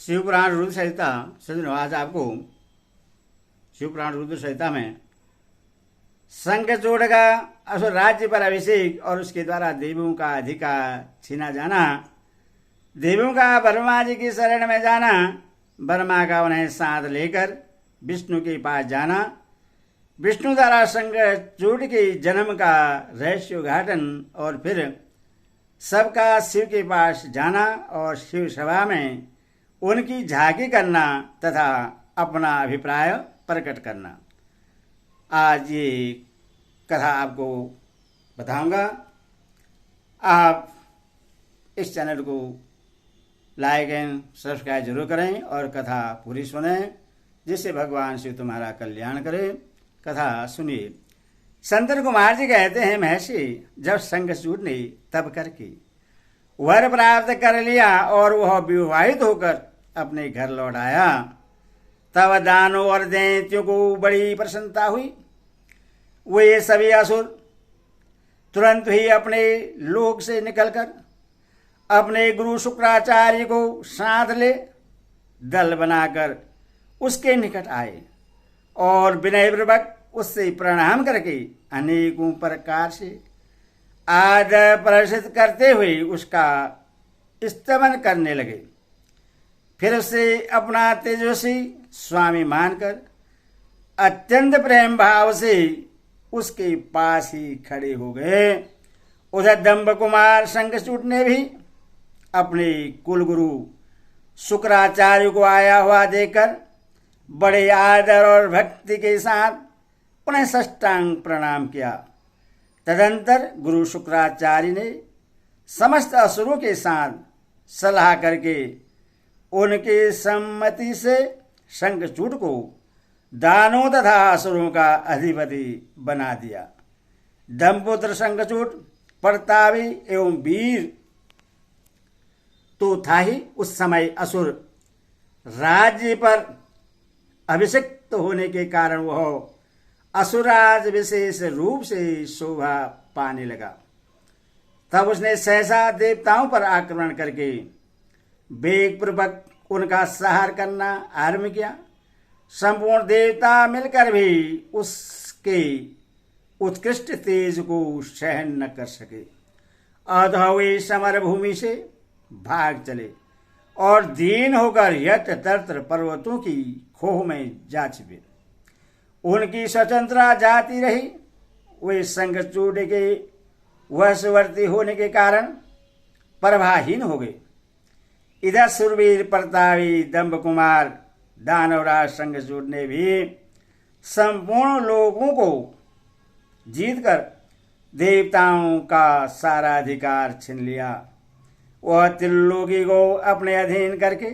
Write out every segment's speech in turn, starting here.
शिवपुराण रुद्र संहिता सज्जनों, आज आपको शिवपुराण रुद्र संहिता में शंखचूड़ का असुर राज्य पर अभिषेक और उसके द्वारा देवों का अधिकार छीना जाना, देवों का ब्रह्मा जी की शरण में जाना, ब्रह्मा का उन्हें साथ लेकर विष्णु के पास जाना, विष्णु द्वारा शंखचूड़ के जन्म का रहस्योद्घाटन और फिर सबका शिव के पास जाना और शिव सभा में उनकी झांकी करना तथा अपना अभिप्राय प्रकट करना। आज ये कथा आपको बताऊंगा। आप इस चैनल को लाइक एंड सब्सक्राइब जरूर करें और कथा पूरी सुने, जिससे भगवान शिव तुम्हारा कल्याण करे। कथा सुनिए। संतन कुमार जी कहते हैं, महर्षि, जब शंखचूड़ ने तब करके वर प्राप्त कर लिया और वह विवाहित होकर अपने घर लौट आया, तब दानों और दैत्यों को बड़ी प्रसन्नता हुई। वे सभी असुर तुरंत ही अपने लोक से निकलकर अपने गुरु शुक्राचार्य को साथ ले दल बनाकर उसके निकट आए और विनयपूर्वक उससे प्रणाम करके अनेकों प्रकार से आदर प्रदर्शित करते हुए उसका स्तमन करने लगे। फिर उसे अपना तेजस्वी स्वामी मानकर अत्यंत प्रेम भाव से उसके पास ही खड़े हो गए। उधर दंभ कुमार शंखचूड़ ने भी अपने कुलगुरु शुक्राचार्य को आया हुआ देखकर बड़े आदर और भक्ति के साथ उन्हें साष्टांग प्रणाम किया। तदंतर गुरु शुक्राचार्य ने समस्त असुरों के साथ सलाह करके उनके सम्मति से शंखचूड़ को दानों तथा असुरों का अधिपति बना दिया। दंपुत्र शंखचूड़ प्रतापी एवं वीर तो था ही। उस समय असुर राज्य पर अभिषिक्त होने के कारण वह असुराज विशेष रूप से शोभा पाने लगा। तब उसने सहसा देवताओं पर आक्रमण करके वेगपूर्वक उनका संहार करना आरंभ किया। संपूर्ण देवता मिलकर भी उसके उत्कृष्ट तेज को सहन न कर सके। अतः वे समर भूमि से भाग चले और दीन होकर यत्र तत्र पर्वतों की खोह में जा छिपे। उनकी स्वतंत्रता जाती रही। वे शंखचूड़ के वशवर्ती होने के कारण प्रभाहीन हो गए। इधर सुरवीर प्रतापी दंभ कुमार दानवराज शंखचूड़ ने भी संपूर्ण लोगों को जीतकर देवताओं का सारा अधिकार छीन लिया। वह त्रिलोकी को अपने अधीन करके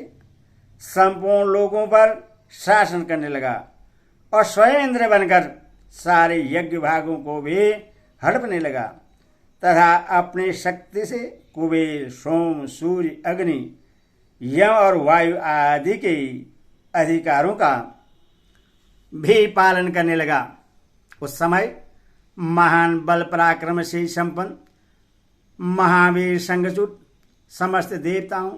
संपूर्ण लोगों पर शासन करने लगा और स्वयं इंद्र बनकर सारे यज्ञ भागों को भी हड़पने लगा तथा अपनी शक्ति से कुबेर, सोम, सूर्य, अग्नि, यम और वायु आदि के अधिकारों का भी पालन करने लगा। उस समय महान बल पराक्रम से संपन्न महावीर शंखचूड़ समस्त देवताओं,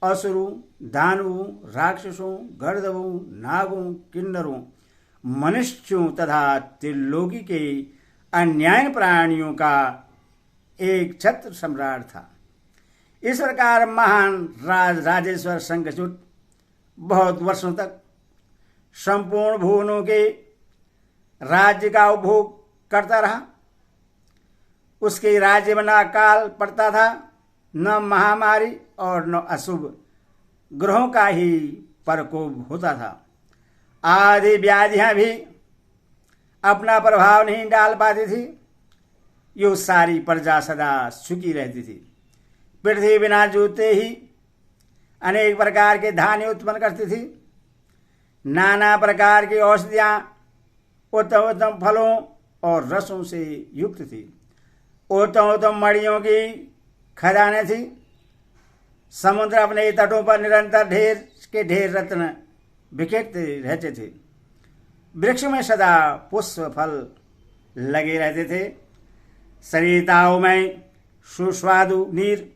असुरों, दानवों, राक्षसों, गंधर्वों, नागों, किन्नरों, मनुष्यों तथा त्रिलोकी के अन्यायन प्राणियों का एक छत्र सम्राट था। इस प्रकार महान राजेश्वर शंखचूड़ बहुत वर्षों तक संपूर्ण भुवनों के राज्य का उपभोग करता रहा। उसके राज्य में न काल पड़ता था, न महामारी और न अशुभ ग्रहों का ही प्रकोप होता था। आदि व्याधियां भी अपना प्रभाव नहीं डाल पाती थी। यो सारी प्रजा सदा सुखी रहती थी। पृथ्वी बिना जोते ही अनेक प्रकार के धान्य उत्पन्न करती थी। नाना प्रकार की औषधियां उत्तम उत्तम फलों और रसों से युक्त थी। उत्तम उत्तम मणियों की खदानें थी। समुद्र अपने तटों पर निरंतर ढेर के ढेर रत्न बिखेरते रहते थे। वृक्ष में सदा पुष्प फल लगे रहते थे। सरिताओं में सुस्वादु नीर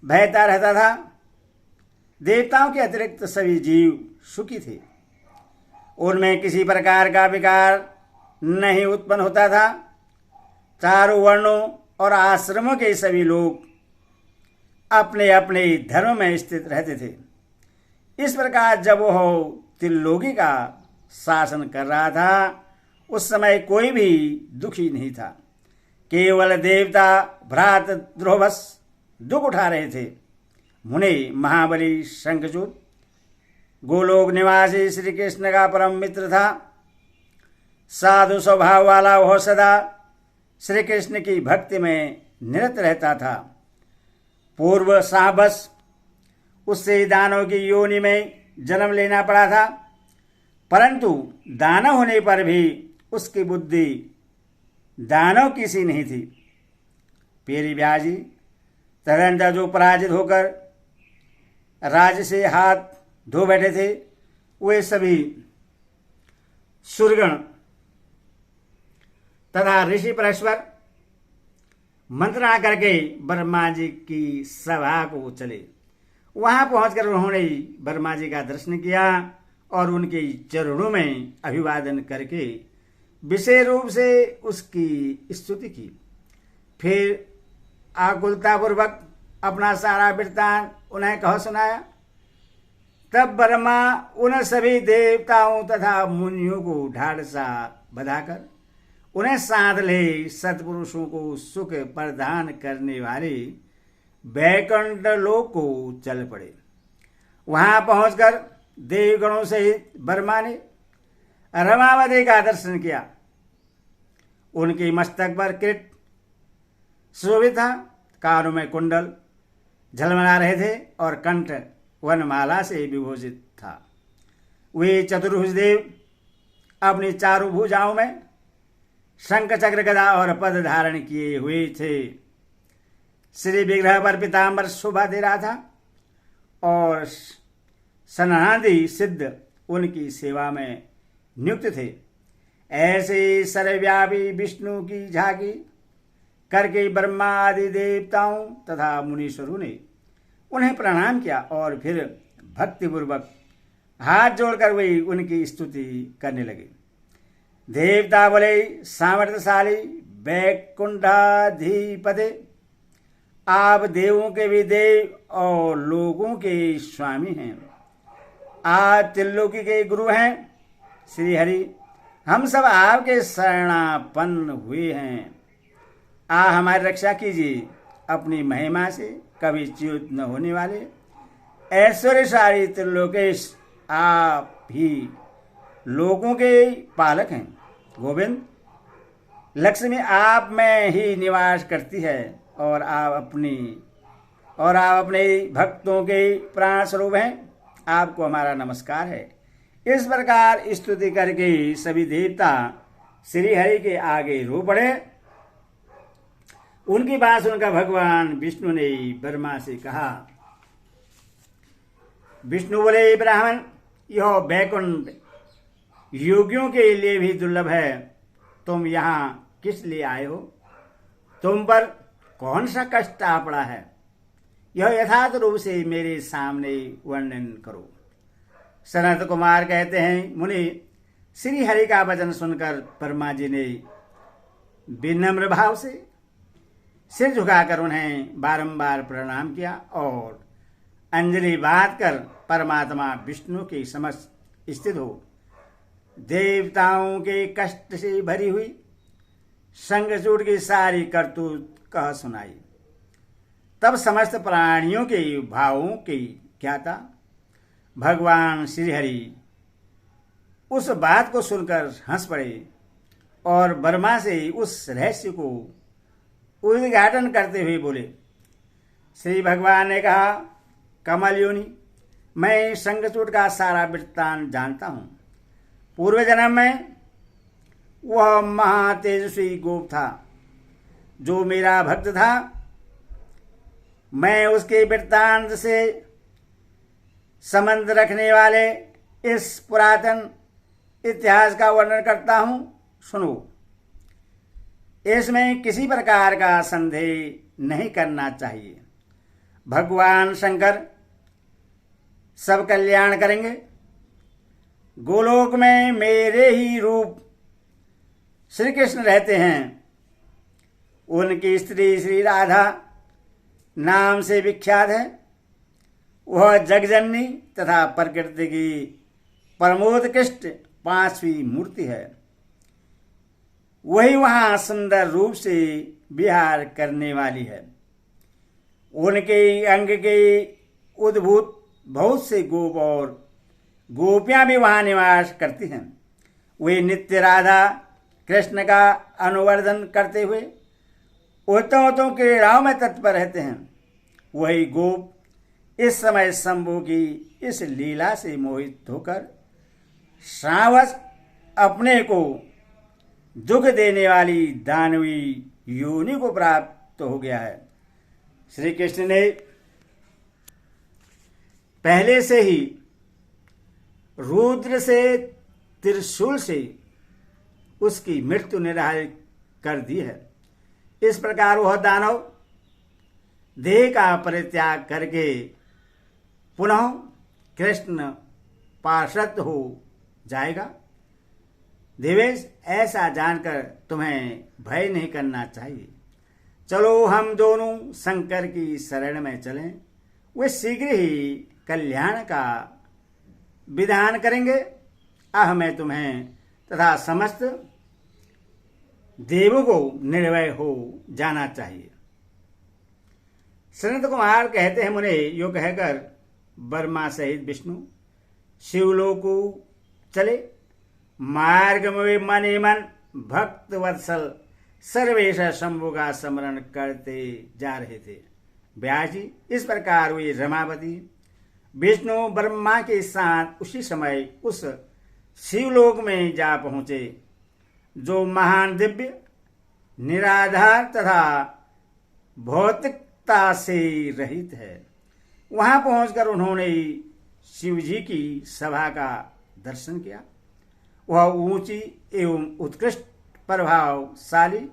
बहता रहता था। देवताओं के अतिरिक्त सभी जीव सुखी थे। उनमें किसी प्रकार का विकार नहीं उत्पन्न होता था। चारों वर्णों और आश्रमों के सभी लोग अपने अपने धर्म में स्थित रहते थे। इस प्रकार जब वह त्रिलोकी का शासन कर रहा था, उस समय कोई भी दुखी नहीं था। केवल देवता भ्रातृद्रोह बस दुख उठा रहे थे। मुनि महाबली शंखचूड़ गोलोक निवासी श्री कृष्ण का परम मित्र था। साधु स्वभाव वाला वह सदा श्री कृष्ण की भक्ति में निरत रहता था। पूर्व साहबस उससे दानव की योनि में जन्म लेना पड़ा था, परंतु दानव होने पर भी उसकी बुद्धि दानव की सी नहीं थी। पेरी ब्याजी तदंतर जो पराजित होकर राज से हाथ धो बैठे थे, वे सभी सुरगण तथा ऋषि परेश्वर मंत्रणा करके ब्रह्मा जी की सभा को चले। वहां पहुंचकर उन्होंने ब्रह्मा जी का दर्शन किया और उनके चरणों में अभिवादन करके विशेष रूप से उसकी स्तुति की। फिर आकुलतापूर्वक अपना सारा वृत्तांत उन्हें कह सुनाया। तब ब्रह्मा उन सभी देवताओं तथा मुनियों को ढाढ़सा बधाकर उन्हें साध ले सत्पुरुषों को सुख प्रदान करने वाले वैकुंठ लोक को चल पड़े। वहां पहुंचकर देवगणों सहित ब्रह्मा ने रमावती का दर्शन किया। उनके मस्तक पर किरीट शोभित था, कानों में कुंडल झलमला रहे थे और कंठ वनमाला से विभूषित था। वे चतुर्भुज देव अपनी चारों भुजाओं में शंख चक्र गदा और पद धारण किए हुए थे। श्री विग्रह पर पीताम्बर शोभा दे रहा था और सनहादि सिद्ध उनकी सेवा में नियुक्त थे। ऐसे सर्वव्यापी विष्णु की झांकी करके ब्रह्मा आदि देवताओं तथा मुनीश्वरों ने उन्हें प्रणाम किया और फिर भक्तिपूर्वक हाथ जोड़कर वे उनकी स्तुति करने लगे। देवता बोले, सामर्थ्यशाली वैकुंठाधिपते, आप देवों के भी देव और लोगों के स्वामी हैं। आप त्रिलोकी के गुरु हैं। श्री हरि, हम सब आपके शरणापन्न हुए हैं। आप हमारी रक्षा कीजिए। अपनी महिमा से कभी च्युत न होने वाले ऐश्वर्यशाली त्रिलोकेश, आप ही लोगों के पालक हैं। गोविंद, लक्ष्मी आप में ही निवास करती है और आप अपने भक्तों के प्राण स्वरूप हैं। आपको हमारा नमस्कार है। इस प्रकार स्तुति करके सभी देवता श्री हरि के आगे रो पड़े। उनकी बात सुनकर भगवान विष्णु ने ब्रह्मा से कहा। विष्णु बोले, ब्राह्मण, यह वैकुंठ योगियों के लिए भी दुर्लभ है। तुम यहाँ किस लिए आए हो? तुम पर कौन सा कष्ट आ पड़ा है? यह यथार्थ रूप से मेरे सामने वर्णन करो। सनत कुमार कहते हैं, मुनि, श्री हरि का वचन सुनकर ब्रह्मा जी ने विनम्र भाव से सिर झुकाकर उन्हें बारंबार प्रणाम किया और अंजलि बांध कर परमात्मा विष्णु के समक्ष स्थित हो देवताओं के कष्ट से भरी हुई शंखचूड़ की सारी करतूत कह सुनाई। तब समस्त प्राणियों के भावों की ज्ञाता भगवान श्रीहरि उस बात को सुनकर हंस पड़े और ब्रह्मा से उस रहस्य को उद्घाटन करते हुए बोले। श्री भगवान ने कहा, कमल योनि, मैं शंखचूड़ का सारा वृत्तांत जानता हूं। पूर्व जन्म में वह महातेजस्वी गोप था जो मेरा भक्त था। मैं उसके वृत्तांत से संबंध रखने वाले इस पुरातन इतिहास का वर्णन करता हूं, सुनो। इसमें किसी प्रकार का संदेह नहीं करना चाहिए। भगवान शंकर सब कल्याण करेंगे। गोलोक में मेरे ही रूप श्री कृष्ण रहते हैं। उनकी स्त्री श्री राधा नाम से विख्यात है। वह जगजननी तथा प्रकृति की परमोत्कृष्ट पांचवी मूर्ति है। वही वहां सुंदर रूप से विहार करने वाली है। उनके अंग के उद्भूत बहुत से गोप और गोपियां भी वहां निवास करती हैं। वे नित्य राधा कृष्ण का अनुवर्धन करते हुए उत्तम क्रीड़ाओं में तत्पर रहते हैं। वही गोप इस समय शंभु की इस लीला से मोहित होकर श्रावस अपने को दुख देने वाली दानवी योनि को प्राप्त हो गया है। श्री कृष्ण ने पहले से ही रुद्र से त्रिशूल से उसकी मृत्यु निर्धारित कर दी है। इस प्रकार वह दानव देह का परित्याग करके पुनः कृष्ण पार्षद हो जाएगा। देवेश, ऐसा जानकर तुम्हें भय नहीं करना चाहिए। चलो हम दोनों शंकर की शरण में चलें। वे शीघ्र ही कल्याण का विधान करेंगे। मैं तुम्हें तथा समस्त देवों को निर्भय हो जाना चाहिए। सनत कुमार कहते हैं, मुने यो कहकर ब्रह्मा सहित विष्णु शिवलोक चले। मार्ग में मने मन भक्त वत्सल सर्वेश शंभु का स्मरण करते जा रहे थे। व्यास जी, इस प्रकार वे रमावती विष्णु ब्रह्मा के साथ उसी समय उस शिवलोक में जा पहुंचे जो महान दिव्य निराधार तथा भौतिकता से रहित है। वहां पहुंचकर उन्होंने शिव जी की सभा का दर्शन किया। वह ऊंची एवं उत्कृष्ट प्रभावशाली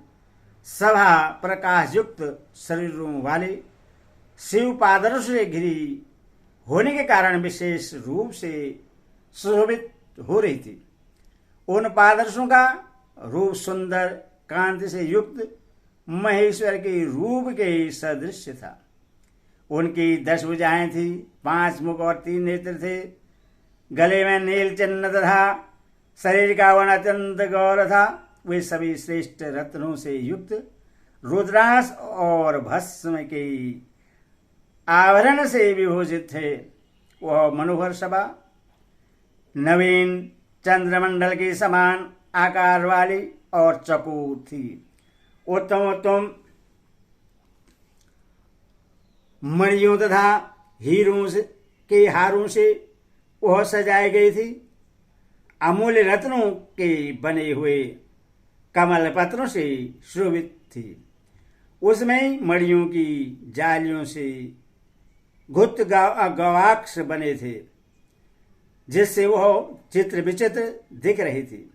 सभा प्रकाश युक्त शरीरों वाले शिव पादरों से घिरी होने के कारण विशेष रूप से सुशोभित हो रही थी। उन पादर्शों का रूप सुंदर कांति से युक्त महेश्वर के रूप के सदृश था। उनकी 10 भुजाएं थी, 5 मुख और 3 नेत्र थे। गले में नील चिन्ह तथा शरीर का वर्ण अत्यंत गौर था। वे सभी श्रेष्ठ रत्नों से युक्त रुद्रांश और भस्म के आवरण से विभूषित थे। वह मनोहर सभा नवीन चंद्रमंडल के समान आकार वाली और चकोर थी। उत्तम मणियों तथा हीरों के हारों से वह सजाई गई थी। अमूल्य रत्नों के बने हुए कमल पत्रों से शोभित थी। उसमें मणियों की जालियों से गुप्त गवाक्ष बने थे, जिससे वह चित्र विचित्र दिख रही थी।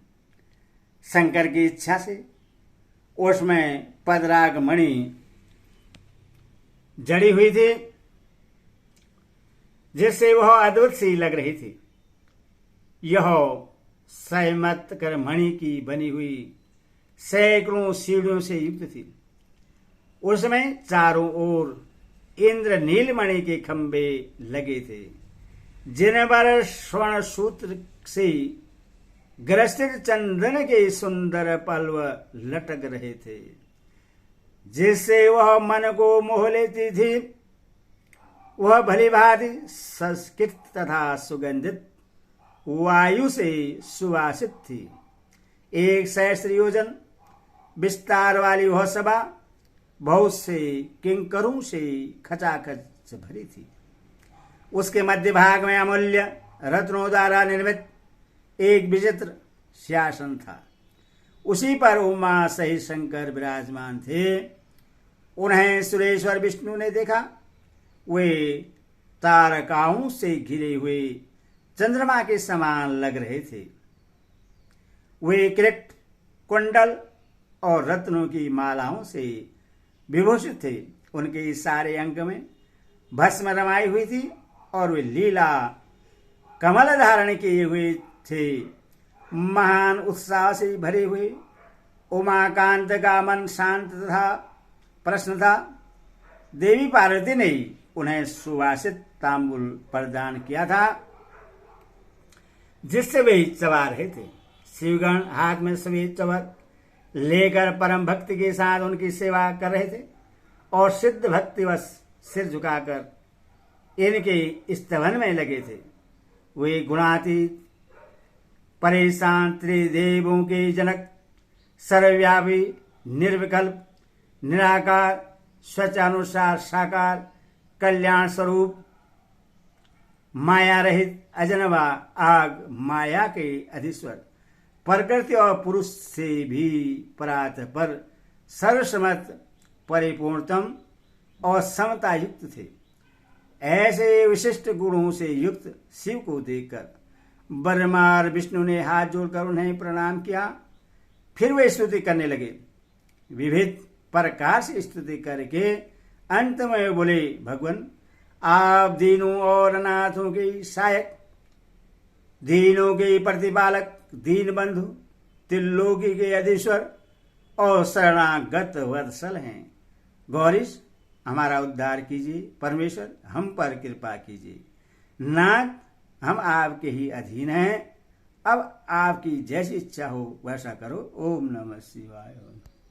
शंकर की इच्छा से उसमें पदराग मणि जड़ी हुई थी, जिससे वह अद्भुत सी लग रही थी। यह सहमतकर मणि की बनी हुई सैकड़ों सीढ़ियों से युक्त थी। उसमें चारों ओर इंद्र नीलमणि के खंभे लगे थे, जिन पर स्वर्ण सूत्र से ग्रसित चंदन के सुंदर पल्व लटक रहे थे, जिससे वह मन को मोह लेती थी। वह भली भांति संस्कृत तथा सुगंधित वायु से सुवासित थी। 1 सहस्त्र योजन विस्तार वाली वह सभा बहुत से किंकरों से खचाखच भरी थी। उसके मध्य भाग में अमूल्य रत्नों द्वारा निर्मित एक विचित्र सिंहासन था। उसी पर उमा सहित शंकर विराजमान थे। उन्हें सुरेश्वर विष्णु ने देखा। वे तारकाओं से घिरे हुए चंद्रमा के समान लग रहे थे। वे किरीट, कुंडल और रत्नों की मालाओं से विभूषित थे। उनके सारे अंग में भस्म रमाई हुई थी और वे लीला कमल धारण किए हुए थे। महान उत्साह से भरे हुए उमाकांत का मन शांत था, प्रश्न था। देवी पार्वती ने उन्हें सुवासित तांबूल प्रदान किया था, जिससे वे चबा रहे थे। शिवगण हाथ में सफेद चवर लेकर परम भक्ति के साथ उनकी सेवा कर रहे थे और सिद्ध भक्तिवश सिर झुकाकर इनके स्तवन में लगे थे। वे गुणातीत परेशान त्रिदेवों के जनक, सर्वव्यापी, निर्विकल्प, निराकार, स्वचानुसार साकार, कल्याण स्वरूप, माया रहित, अजनबा आग, माया के अधीश्वर, प्रकृति और पुरुष से भी परात पर, सर्वसम्मत, परिपूर्णतम और समता युक्त थे। ऐसे विशिष्ट गुणों से युक्त शिव को देखकर ब्रह्मा और विष्णु ने हाथ जोड़कर उन्हें प्रणाम किया। फिर वे स्तुति करने लगे। विविध प्रकार से स्तुति करके अंत में बोले, भगवान आप दीनों और अनाथों के सहायक, दीनों के प्रतिपालक, दीन बंधु, त्रिलोकी के अधीश्वर और शरणागत वत्सल हैं। गौरीश, हमारा उद्धार कीजिए। परमेश्वर, हम पर कृपा कीजिए। नाथ, हम आपके ही अधीन हैं। अब आपकी जैसी इच्छा हो वैसा करो। ओम नमः शिवाय।